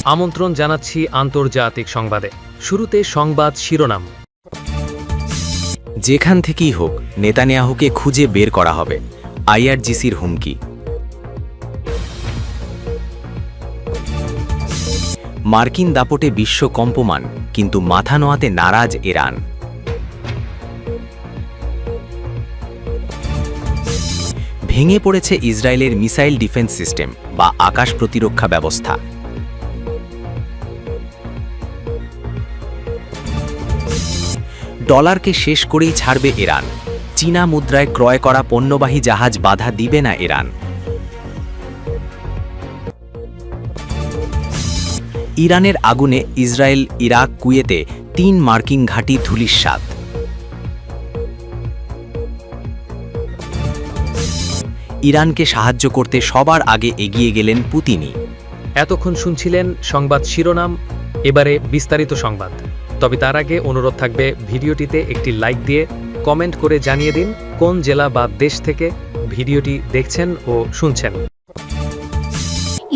আমন্ত্রণ জানাচ্ছি আন্তর্জাতিক সংবাদে। শুরুতে সংবাদ শিরোনাম। যেখান থেকেই হোক নেতানিয়াহুকে খুঁজে বের করা হবে, আইআরজিসির হুমকি। মার্কিন দাপটে বিশ্ব কম্পমান, কিন্তু মাথা নোয়াতে নারাজ ইরান। ভেঙে পড়েছে ইসরায়েলের মিসাইল ডিফেন্স সিস্টেম বা আকাশ প্রতিরক্ষা ব্যবস্থা। ডলারকে শেষ করেই ছাড়বে ইরান। চীনা মুদ্রায় ক্রয় করা পণ্যবাহী জাহাজ বাধা দিবে না ইরান। ইরানের আগুনে ইসরায়েল, ইরাক, কুয়েতে ৩ মার্কিন ঘাঁটি ধূলিসাৎ। ইরানকে সাহায্য করতে সবার আগে এগিয়ে গেলেন পুতিনই। এতক্ষণ শুনছিলেন সংবাদ শিরোনাম, এবারে বিস্তারিত সংবাদ। তবে তার আগে অনুরোধ থাকবে ভিডিওটিতে একটি লাইক দিয়ে কমেন্ট করে জানিয়ে দিন কোন জেলা বা দেশ থেকে ভিডিওটি দেখছেন ও শুনছেন।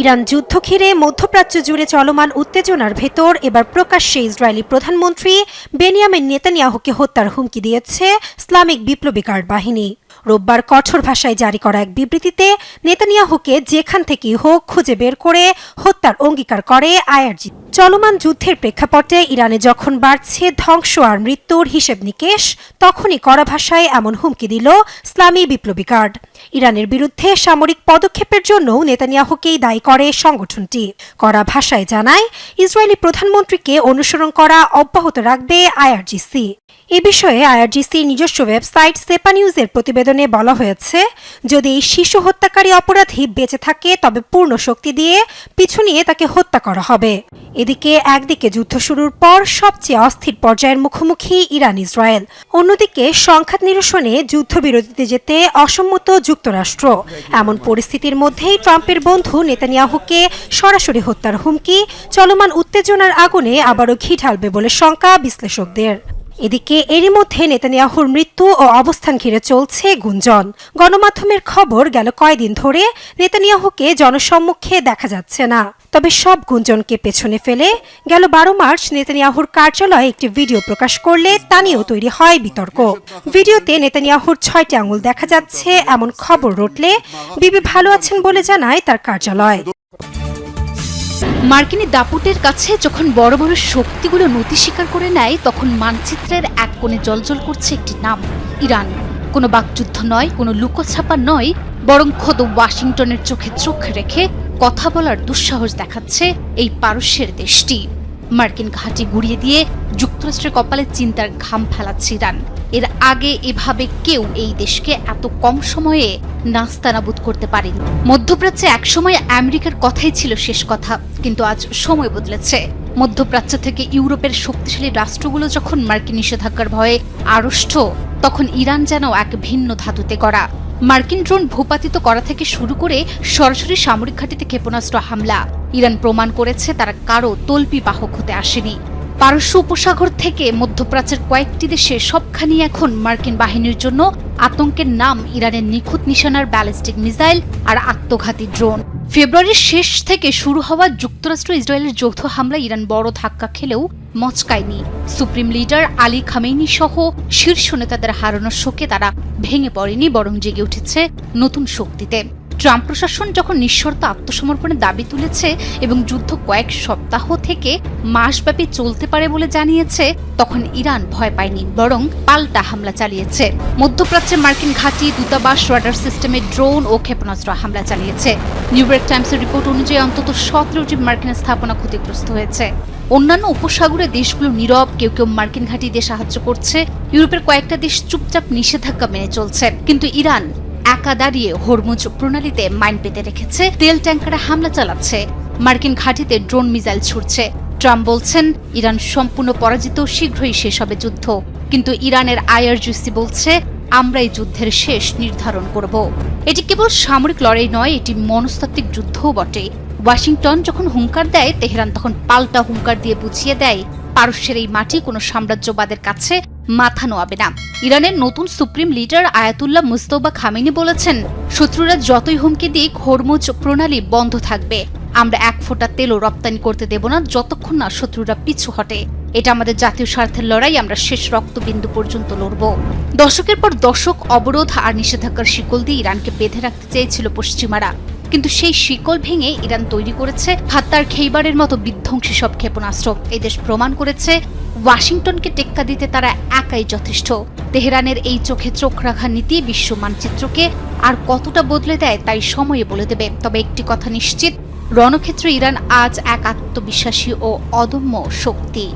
ইরান যুদ্ধ ঘিরে মধ্যপ্রাচ্য জুড়ে চলমান উত্তেজনার ভেতর এবার প্রকাশ্যে ইসরায়েলি প্রধানমন্ত্রী বেনিয়ামিন নেতানিয়াহুকে হত্যার হুমকি দিয়েছে ইসলামিক বিপ্লবী গার্ড বাহিনী। রোববার কঠোর ভাষায় জারি করা এক বিবৃতিতে নেতানিয়াহুকে যেখান থেকেই হোক খুঁজে বের করে হত্যার অঙ্গীকার করে আইআরজি। চলমান যুদ্ধের প্রেক্ষাপটে ইরানে যখন বাড়ছে ধ্বংস আর মৃত্যুর হিসেব নিকেশ, তখনই কড়া ভাষায় এমন হুমকি দিল ইসলামী বিপ্লবী গার্ড। ইরানের বিরুদ্ধে সামরিক পদক্ষেপের জন্যও নেতানিয়াহুকেই দায়ী করে সংগঠনটি। কড়া ভাষায় জানায়, ইসরায়েলি প্রধানমন্ত্রীকে অনুসরণ করা অব্যাহত রাখবে আইআরজিসি। এ বিষয়ে আইআরজিসির নিজস্ব ওয়েবসাইট সেপা নিউজের প্রতিবেদনে বলা হয়েছে, যদি এই শিশু হত্যাকারী অপরাধী বেঁচে থাকে তবে পূর্ণ শক্তি দিয়ে পিছু নিয়ে তাকে হত্যা করা হবে। এদিকে একদিকে যুদ্ধ শুরুর পর সবচেয়ে অস্থির পর্যায়ের মুখোমুখি ইরান ইসরায়েল, অন্যদিকে সংঘাত নিরসনে যুদ্ধবিরতিতে যেতে অসম্মত যুক্তরাষ্ট্র। এমন পরিস্থিতির মধ্যেই ট্রাম্পের বন্ধু নেতানিয়াহুকে সরাসরি হত্যার হুমকি চলমান উত্তেজনার আগুনে আবারও ঘি ঢালবে বলে শঙ্কা বিশ্লেষকদের। এদিকে এরই মধ্যে নেতানিয়াহুর মৃত্যু ও অবস্থান ঘিরে চলছে গুঞ্জন। গণমাধ্যমের খবর, গেল কয়েকদিন ধরে নেতানিয়াহুকে জনসম্মুখে দেখা যাচ্ছে না। তবে সব গুঞ্জনকে পেছনে ফেলে গেল ১২ মার্চ নেতানিয়াহুর কার্যালয়ে একটি ভিডিও প্রকাশ করলে তা নিয়েও তৈরি হয় বিতর্ক। ভিডিওতে নেতানিয়াহুর ৬টি আঙুল দেখা যাচ্ছে এমন খবর রটলে বিবি ভালো আছেন বলে জানায় তার কার্যালয়। মার্কিনী দাপুটের কাছে যখন বড় বড় শক্তিগুলো নতি স্বীকার করে নেয়, তখন মানচিত্রের এক কোণে জ্বলজ্বল করছে একটি নাম, ইরান। কোনো বাকযুদ্ধ নয়, কোনো লুকোছাপা নয়, বরং খোদ ওয়াশিংটনের চোখে চোখ রেখে কথা বলার দুঃসাহস দেখাচ্ছে এই পারস্যের দেশটি। মার্কিন ঘাঁটি গুড়িয়ে দিয়ে যুক্তরাষ্ট্রের কপালে চিন্তার ঘাম ফেলাচ্ছে ইরান। এর আগে এভাবে কেউ এই দেশকে এত কম সময়ে নাস্তানাবুদ করতে পারেনি। মধ্যপ্রাচ্যে একসময় আমেরিকার কথাই ছিল শেষ কথা, কিন্তু আজ সময় বদলেছে। মধ্যপ্রাচ্য থেকে ইউরোপের শক্তিশালী রাষ্ট্রগুলো যখন মার্কিন নিষেধাজ্ঞার ভয়ে আড়ষ্ট, তখন ইরান যেন এক ভিন্ন ধাতুতে গড়া। মার্কিন ড্রোন ভূপাতিত করা থেকে শুরু করে সরাসরি সামরিক ঘাঁটিতে ক্ষেপণাস্ত্র হামলা, ইরান প্রমাণ করেছে তারা কারো তল্পি বাহক হতে আসেনি। পারস্য উপসাগর থেকে মধ্যপ্রাচ্যের কয়েকটি দেশে সবখানি এখন মার্কিন বাহিনীর জন্য আতঙ্কের নাম ইরানের নিখুঁত নিশানার ব্যালিস্টিক মিসাইল আর আত্মঘাতী ড্রোন। ফেব্রুয়ারির শেষ থেকে শুরু হওয়া যুক্তরাষ্ট্র ইসরায়েলের যৌথ হামলায় ইরান বড় ধাক্কা খেলেও মচকায়নি। সুপ্রিম লিডার আলী খামেনি সহ শীর্ষ নেতাদের হারানোর শোকে তারা ভেঙে পড়েনি, বরং জেগে উঠেছে নতুন শক্তিতে। ট্রাম্প প্রশাসন যখন নিঃশর্ত আত্মসমর্পণের দাবি তুলেছে এবং যুদ্ধ কয়েক সপ্তাহ থেকে মাসব্যাপী চলতে পারে বলে জানিয়েছে, তখন ইরান ভয় পায়নি, বরং পাল্টা হামলা চালিয়েছে। মধ্যপ্রাচ্যে মার্কিন ঘাঁটি, দূতাবাস, রাডার সিস্টেমে ড্রোন ও ক্ষেপণাস্ত্র হামলা চালিয়েছে। নিউ ইয়র্ক টাইমসের রিপোর্ট অনুযায়ী অন্তত 17টি মার্কিন স্থাপনা ক্ষতিগ্রস্ত হয়েছে। অন্যান্য উপসাগরের দেশগুলো নীরব, কেউ কেউ মার্কিন ঘাঁটি দিয়ে সাহায্য করছে। ইউরোপের কয়েকটা দেশ চুপচাপ নিষেধাজ্ঞা মেনে চলছে, কিন্তু ইরান একা দাঁড়িয়ে হরমুজ প্রণালীতে মাইন পেতে রেখেছে, তেল ট্যাঙ্কারে হামলা চালাচ্ছে, মার্কিন ঘাঁটিতে ড্রোন মিসাইল ছুড়ছে। ট্রাম্প বলছেন ইরান সম্পূর্ণ পরাজিত, শীঘ্রই শেষ হবে যুদ্ধ। কিন্তু ইরানের আইআরজিসি বলছে আমরা এই যুদ্ধের শেষ নির্ধারণ করব। এটি কেবল সামরিক লড়াই নয়, এটি মনস্তাত্ত্বিক যুদ্ধও বটে। ওয়াশিংটন যখন হুঙ্কার দেয়, তেহরান তখন পাল্টা হুঙ্কার দিয়ে বুঝিয়ে দেয় পারস্যের এই মাটি কোনো সাম্রাজ্যবাদের কাছে মাথা নোয়াবে না। ইরানের নতুন supreme leader Ayatollah Mustafa Khamenei বলেছেন, শত্রুরা যতই হুমকি দিক হরমুজ প্রণালী বন্ধ থাকবে আমরা এক ফোঁটা তেলও রপ্তানি করতে দেব না যতক্ষণ না শত্রুরা পিছু হটে। এটা আমাদের জাতীয় স্বার্থের লড়াই, আমরা শেষ রক্তবিন্দু পর্যন্ত লড়ব। দশকের পর দশক অবরোধ আর নিষেধাজ্ঞার শিকল দিয়ে ইরানকে বেঁধে রাখতে চেয়েছিল পশ্চিমারা, কিন্তু সেই শিকল ভেঙে ইরান তৈরি করেছে হাত্তার খেইবারের মতো বিধ্বংসী সব ক্ষেপণাস্ত্র। এই দেশ প্রমাণ করেছে ওয়াশিংটনকে টেক্কা দিতে তারা একাই যথেষ্ট। তেহরানের এই চোখে চোখ রাখা নীতি বিশ্ব মানচিত্রকে আর কতটা বদলে দেয় তাই সময়ে বলে দেবে। তবে একটি কথা নিশ্চিত, রণক্ষেত্রে ইরান আজ এক আত্মবিশ্বাসী ও অদম্য শক্তি।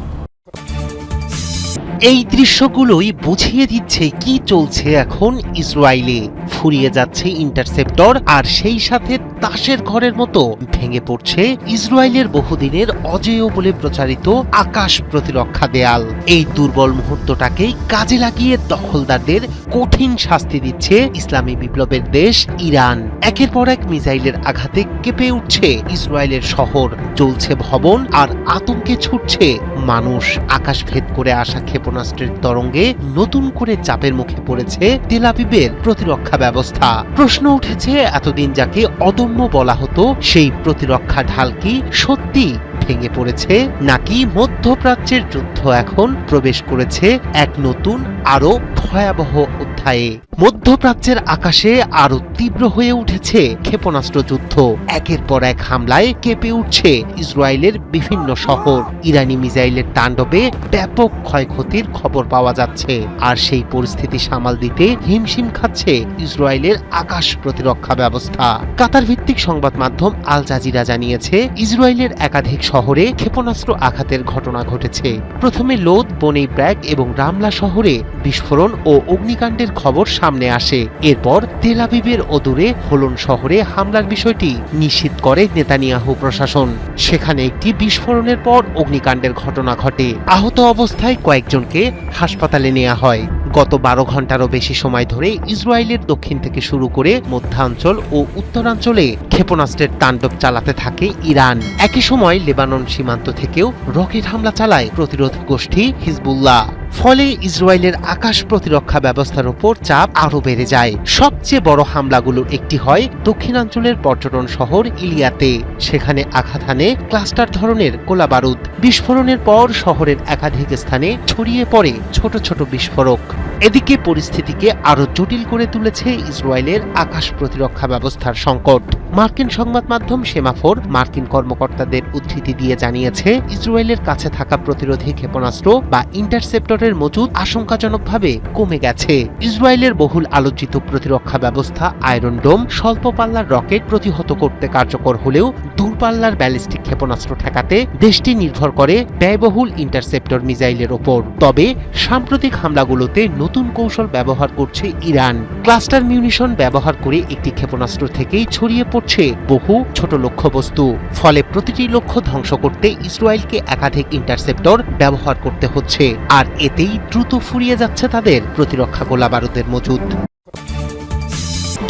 এই দৃশ্যগুলোই বুঝিয়ে দিচ্ছে কি চলছে এখন ইসরায়েলে। ফুরিয়ে যাচ্ছে ইন্টারসেপ্টর, আর সেই সাথে তাসের ঘরের মতো ভেঙে পড়ছে ইসরায়েলের বহুদিনের অজেয় বলে প্রচারিত আকাশ প্রতিরক্ষা দেয়াল। এই দুর্বল মুহূর্তটাকেই কাজে লাগিয়ে দখলদারদের কঠিন শাস্তি দিচ্ছে ইসলামী বিপ্লবের দেশ ইরান। একের পর এক মিসাইলের আঘাতে কেঁপে উঠছে ইসরায়েলের শহর, জ্বলছে ভবন, আর আতঙ্কে ছুটছে মানুষ। আকাশ ভেদ করে আসা ক্ষেপণাস্ত্রের তরঙ্গে নতুন করে চাপের মুখে পড়েছে তেল আবিবের প্রতিরক্ষা ব্যবস্থা। প্রশ্ন উঠেছে, এতদিন যাকে অদম্য বলা হতো সেই প্রতিরক্ষা ঢাল কি সত্যি ভেঙে পড়েছে, নাকি মধ্যপ্রাচ্যের যুদ্ধ এখন প্রবেশ করেছে এক নতুন আরো ভয়াবহ অধ্যায়ে? মধ্যপ্রাচ্যের আকাশে আরো তীব্র হয়ে উঠেছে ক্ষেপণাস্ত্র যুদ্ধ। একের পর এক হামলায় কেঁপে উঠছে ইসরায়েলের বিভিন্ন শহর। ইরানি মিসাইলের তাণ্ডবে ব্যাপক ক্ষয়ক্ষতির খবর পাওয়া যাচ্ছে, আর সেই পরিস্থিতি সামাল দিতে হিমশিম খাচ্ছে ইসরায়েলের আকাশ প্রতিরক্ষা ব্যবস্থা। কাতার ভিত্তিক সংবাদ মাধ্যম আল জাজিরা জানিয়েছে, ইসরায়েলের একাধিক শহরে ক্ষেপণাস্ত্র আঘাতের ঘটনা ঘটেছে। প্রথমে লোদ, বনি ব্র্যাক এবং রামলা শহরে বিস্ফোরণ ও অগ্নিকাণ্ডের খবর সামনে আসে। এরপর তেল আবিবের অদূরে হোলন শহরে হামলার বিষয়টি নিশ্চিত করে নেতানিয়াহু প্রশাসন। সেখানে একটি বিস্ফোরণের পর অগ্নিকাণ্ডের ঘটনা ঘটে। আহত অবস্থায় কয়েকজনকে হাসপাতালে নেওয়া হয়। গত 12 ঘন্টারও বেশি সময় ধরে ইসরায়েলের দক্ষিণ থেকে শুরু করে মধ্যাঞ্চল ও উত্তরাঞ্চলে ক্ষেপণাস্ত্রের তাণ্ডব চালাতে থাকে ইরান। একই সময় লেবানন সীমান্ত থেকেও রকেট হামলা চালায় প্রতিরোধ গোষ্ঠী হিজবুল্লাহ। ফলে ইসরায়েলের আকাশ প্রতিরক্ষা ব্যবস্থার উপর চাপ আরো বেড়ে যায়। সবচেয়ে বড় হামলাগুলোর একটি হয় দক্ষিণাঞ্চলের পর্যটন শহর ইলিয়াতে। সেখানে আঘাত হানে ক্লাস্টার ধরনের গোলাবারুদ। বিস্ফোরণের পর শহরের একাধিক স্থানে ছড়িয়ে পড়ে ছোট ছোট বিস্ফোরক। এদিকে পরিস্থিতিকে আরো জটিল করে তুলেছে ইসরায়েলের আকাশ প্রতিরক্ষা ব্যবস্থার সংকট। মার্কিন সংবাদ মাধ্যম সেমাফোর মার্কিন কর্মকর্তাদের উদ্ধৃতি দিয়ে জানিয়েছে, ইসরায়েলের কাছে থাকা প্রতিরোধী ক্ষেপণাস্ত্র বা ইন্টারসেপ্টরের মজুদ আশঙ্কাজনকভাবে কমে গেছে। ইসরায়েলের বহুল আলোচিত প্রতিরক্ষা ব্যবস্থা আয়রন ডোম স্বল্প পাল্লার রকেট প্রতিহত করতে কার্যকর হলেও দূরপাল্লার ব্যালিস্টিক ক্ষেপণাস্ত্র ঠেকাতে দেশটি নির্ভর করে ব্যয়বহুল ইন্টারসেপ্টর মিসাইলের ওপর। তবে সাম্প্রতিক হামলাগুলোতে নতুন কৌশল ব্যবহার করছে ইরান। ক্লাস্টার মিউনিশন ব্যবহার করে একটি ক্ষেপণাস্ত্র থেকেই ছড়িয়ে পড়ছে বহু ছোট লক্ষ্যবস্তু। ফলে প্রতিটি লক্ষ্য ধ্বংস করতে ইসরায়েলকে একাধিক ইন্টারসেপ্টর ব্যবহার করতে হচ্ছে, আর এতেই দ্রুত ফুরিয়ে যাচ্ছে তাদের প্রতিরক্ষা গোলাবারুদের মজুদ।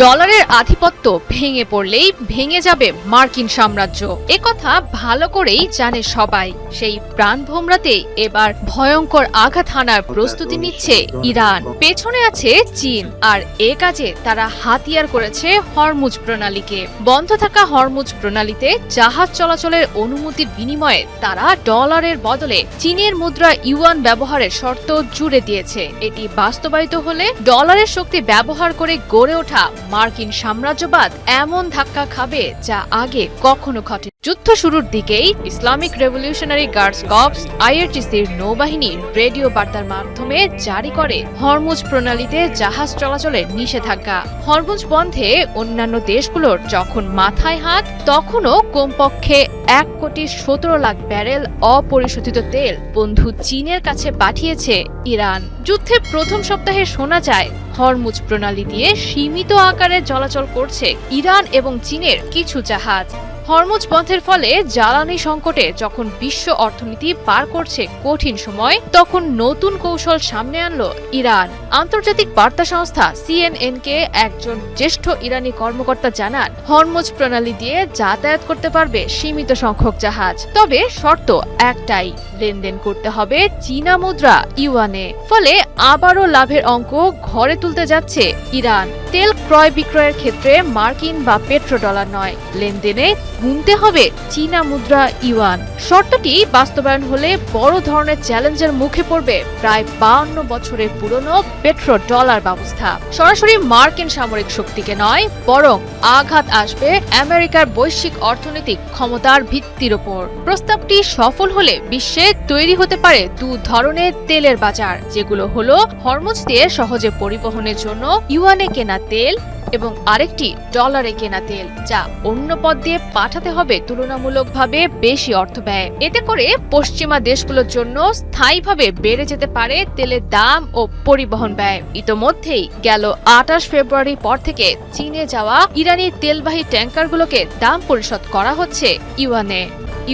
ডলারের আধিপত্য ভেঙে পড়লেই ভেঙে যাবে মার্কিন সাম্রাজ্য, একথা ভালো করেই জানে সবাই। সেই প্রাণভোমরাতেই এবার ভয়ঙ্কর আঘাত হানার প্রস্তুতি নিচ্ছে ইরান। পেছনে আছে চীন, আর এ কাজে তারা হাতিয়ার করেছে হরমুজ প্রণালীকে। বন্ধ থাকা হরমুজ প্রণালীতে জাহাজ চলাচলের অনুমতির বিনিময়ে তারা ডলারের বদলে চীনের মুদ্রা ইউয়ান ব্যবহারের শর্ত জুড়ে দিয়েছে। এটি বাস্তবায়িত হলে ডলারের শক্তি ব্যবহার করে গড়ে ওঠা মার্কিন সাম্রাজ্যবাদ এমন ধাক্কা খাবে যা আগে কখনো ঘটে। যুদ্ধ শুরুর দিকেই ইসলামিক রেভলিউশনারি গার্ডস কর্পস আইআরজিসির নৌবাহিনী রেডিও বার্তার মাধ্যমে জারি করে হরমুজ প্রণালীতে জাহাজ চলাচলের নিষেধাজ্ঞা। হরমুজ বন্ধে অন্যান্য দেশগুলোর যখন মাথায় হাত, তখনও কমপক্ষে 1,17,00,000 ব্যারেল অপরিশোধিত তেল বন্ধু চীনের কাছে পাঠিয়েছে ইরান। যুদ্ধের প্রথম সপ্তাহে শোনা যায় হরমুজ প্রণালী দিয়ে সীমিত আকারে চলাচল করছে ইরান এবং চীনের কিছু জাহাজ। হরমুজ বন্ধের ফলে জ্বালানি সংকটে যখন বিশ্ব অর্থনীতি পার করছে কঠিন সময়, তখন নতুন কৌশল সামনে আনলো ইরান। আন্তর্জাতিক বার্তা সংস্থা সিএনএন-কে একজন জ্যেষ্ঠ ইরানি কর্মকর্তা জানান, হরমুজ প্রণালী দিয়ে যাতায়াত করতে পারবে সীমিত সংখ্যক জাহাজ, তবে শর্ত একটাই, লেনদেন করতে হবে চীনা মুদ্রা ইউয়ানে। ফলে আবারও লাভের অঙ্ক ঘরে তুলতে যাচ্ছে ইরান। তেল ক্রয় বিক্রয়ের ক্ষেত্রে মার্কিন বা পেট্রো ডলার নয়, লেনদেনে গুনতে হবে চীনা মুদ্রা ইউয়ান। শর্তটি বাস্তবায়ন হলে বড় ধরনের চ্যালেঞ্জের মুখে পড়বে প্রায় 52 বছরের পুরনো পেট্রো ডলার ব্যবস্থা। সরাসরি মার্কিন সামরিক শক্তিকে নয়, বরং আঘাত আসবে আমেরিকার বৈশ্বিক অর্থনৈতিক ক্ষমতার ভিত্তির উপর। প্রস্তাবটি সফল হলে বিশ্বে তৈরি হতে পারে দু ধরনের তেলের বাজার, যেগুলো হলো হরমুজ দিয়ে সহজে পরিবহনের জন্য ইউয়ানে কেনা তেল এবং আরেকটি ডলারে কেনা তেল, যা অন্য পথ দিয়ে পাঠাতে হবে তুলনামূলকভাবে বেশি অর্থ ব্যয়। এতে করে পশ্চিমা দেশগুলোর জন্য স্থায়ীভাবে বেড়ে যেতে পারে তেলের দাম ও পরিবহন ব্যয়। ইতোমধ্যেই গেল 28 ফেব্রুয়ারি পর থেকে চীনে যাওয়া ইরানি তেলবাহী ট্যাঙ্কারগুলোকে দাম পরিশোধ করা হচ্ছে ইউয়ানে।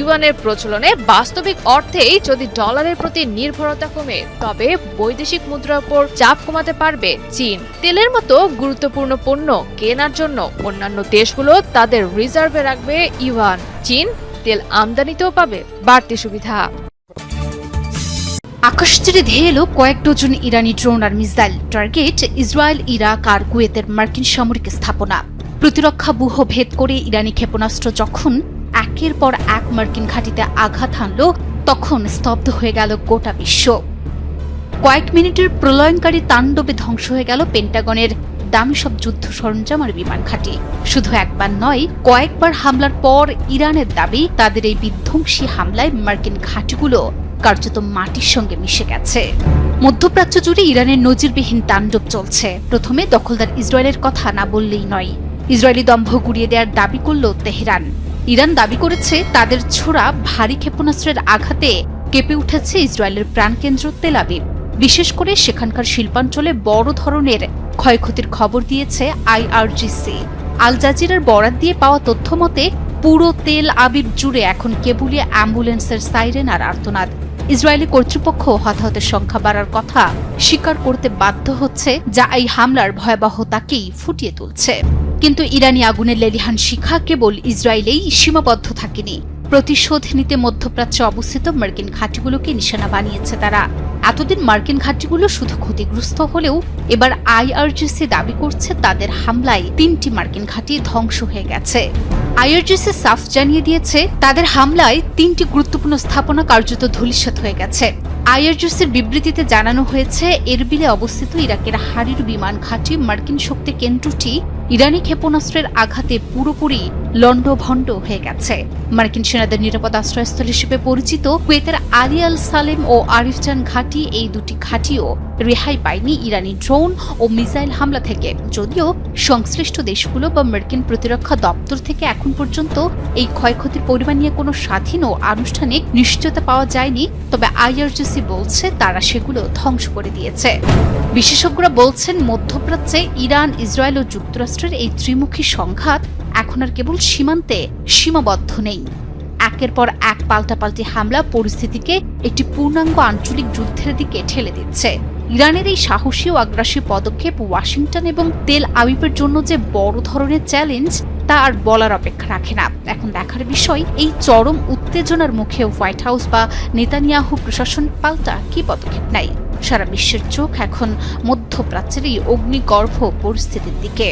ইউয়ানের প্রচলনে বাস্তবিক অর্থেই যদি ডলারের প্রতি নির্ভরতা কমে, তবে বৈদেশিক মুদ্রার উপর চাপ কমাতে পারবে চীন। তেলের মতো গুরুত্বপূর্ণ পণ্য কেনার জন্য অন্যান্য দেশগুলো তাদের রিজার্ভে রাখবে ইউয়ান। চীন তেল আমদানিতেও পাবে বাড়তি সুবিধা। আকাশ ছেড়ে ধেয়ে এলো কয়েক ডজন ইরানি ড্রোন আর মিসাইল, টার্গেট ইসরায়েল, ইরাক আর কুয়েতের মার্কিন সামরিক স্থাপনা। প্রতিরক্ষা ব্যূহ ভেদ করে ইরানি ক্ষেপণাস্ত্র যখন একের পর এক মার্কিন ঘাঁটিতে আঘাত হানল, তখন স্তব্ধ হয়ে গেল গোটা বিশ্ব। কয়েক মিনিটের প্রলয়ঙ্কারী তাণ্ডবে ধ্বংস হয়ে গেল পেন্টাগনের দামি সব যুদ্ধ সরঞ্জাম আর বিমান ঘাঁটি। শুধু একবার নয়, কয়েকবার হামলার পর ইরানের দাবি, তাদের এই বিধ্বংসী হামলায় মার্কিন ঘাঁটিগুলো কার্যত মাটির সঙ্গে মিশে গেছে। মধ্যপ্রাচ্য জুড়ে ইরানের নজিরবিহীন তাণ্ডব চলছে। প্রথমে দখলদার ইসরায়েলের কথা না বললেই নয়, ইসরায়েলি দম্ভ গুড়িয়ে দেওয়ার দাবি করল তেহরান। ইরান দাবি করেছে তাদের ছোড়া ভারী ক্ষেপণাস্ত্রের আঘাতে কেঁপে উঠেছে ইসরায়েলের প্রাণকেন্দ্র তেল আবিব। বিশেষ করে সেখানকার শিল্পাঞ্চলে বড় ধরনের ক্ষয়ক্ষতির খবর দিয়েছে আইআরজিসি। আল জাজিরার বরাত দিয়ে পাওয়া তথ্য মতে পুরো তেল আবিব জুড়ে এখন কেবলই অ্যাম্বুলেন্সের সাইরেন আর আর্তনাদ। ইসরায়েলি কর্তৃপক্ষ হতাহতের সংখ্যা বাড়ার কথা স্বীকার করতে বাধ্য হচ্ছে, যা এই হামলার ভয়াবহতাকেই ফুটিয়ে তুলছে। কিন্তু ইরানি আগুনের লেলিহান শিখা কেবল ইসরায়েলেই সীমাবদ্ধ থাকেনি। প্রতিশোধ নিতে মধ্যপ্রাচ্যে অবস্থিত মার্কিন ঘাঁটিগুলোকে নিশানা বানিয়েছে তারা। এতদিন মার্কিন ঘাঁটিগুলো শুধু ক্ষতিগ্রস্ত হলেও এবার আইআরজিসি দাবি করছে তাদের হামলায় 3টি মার্কিন ঘাঁটি ধ্বংস হয়ে গেছে। আইআরজিসি সাফ জানিয়ে দিয়েছে তাদের হামলায় 3টি গুরুত্বপূর্ণ স্থাপনা কার্যত ধূলিসাৎ হয়ে গেছে। আইআরজিসির বিবৃতিতে জানানো হয়েছে, এরবিলে অবস্থিত ইরাকের হারির বিমান ঘাঁটি মার্কিন শক্তি কেন্দ্রটি ইরানি ক্ষেপণাস্ত্রের আঘাতে পুরোপুরি লণ্ডভণ্ড হয়ে গেছে। মার্কিন সেনাদের নিরাপদ আশ্রয়স্থল হিসেবে পরিচিত কুয়েতের আলী আল সালেম ও আরিফজান ঘাঁটি, এই দুটি ঘাঁটিও রেহাই পায়নি ইরানি ড্রোন ও মিসাইল হামলা থেকে। যদিও সংশ্লিষ্ট দেশগুলো বা মার্কিন প্রতিরক্ষা দপ্তর থেকে এখন পর্যন্ত এই ক্ষয়ক্ষতির পরিমাণ নিয়ে কোনো স্বাধীন ও আনুষ্ঠানিক নিশ্চয়তা পাওয়া যায়নি, তবে আইআরজিসি বলছে তারা সেগুলো ধ্বংস করে দিয়েছে। বিশেষজ্ঞরা বলছেন, মধ্যপ্রাচ্যে ইরান, ইসরায়েল ও যুক্তরাষ্ট্রের এই ত্রিমুখী সংঘাত এখন আর কেবল সীমান্তে সীমাবদ্ধ নেই। একের পর এক পাল্টাপাল্টি হামলা পরিস্থিতিকে একটি পূর্ণাঙ্গ আঞ্চলিক যুদ্ধের দিকে ঠেলে দিচ্ছে। ইরানের এই সাহসী ও আগ্রাসী পদক্ষেপ ওয়াশিংটন এবং তেল আবিবের জন্য যে বড় ধরনের চ্যালেঞ্জ, তা আর বলার অপেক্ষা রাখে না। এখন দেখার বিষয়, এই চরম উত্তেজনার মুখে হোয়াইট হাউস বা নেতানিয়াহু প্রশাসন পাল্টা কি পদক্ষেপ নেয়। সারা বিশ্বের চোখ এখন মধ্যপ্রাচ্যের এই অগ্নিগর্ভ পরিস্থিতির দিকে।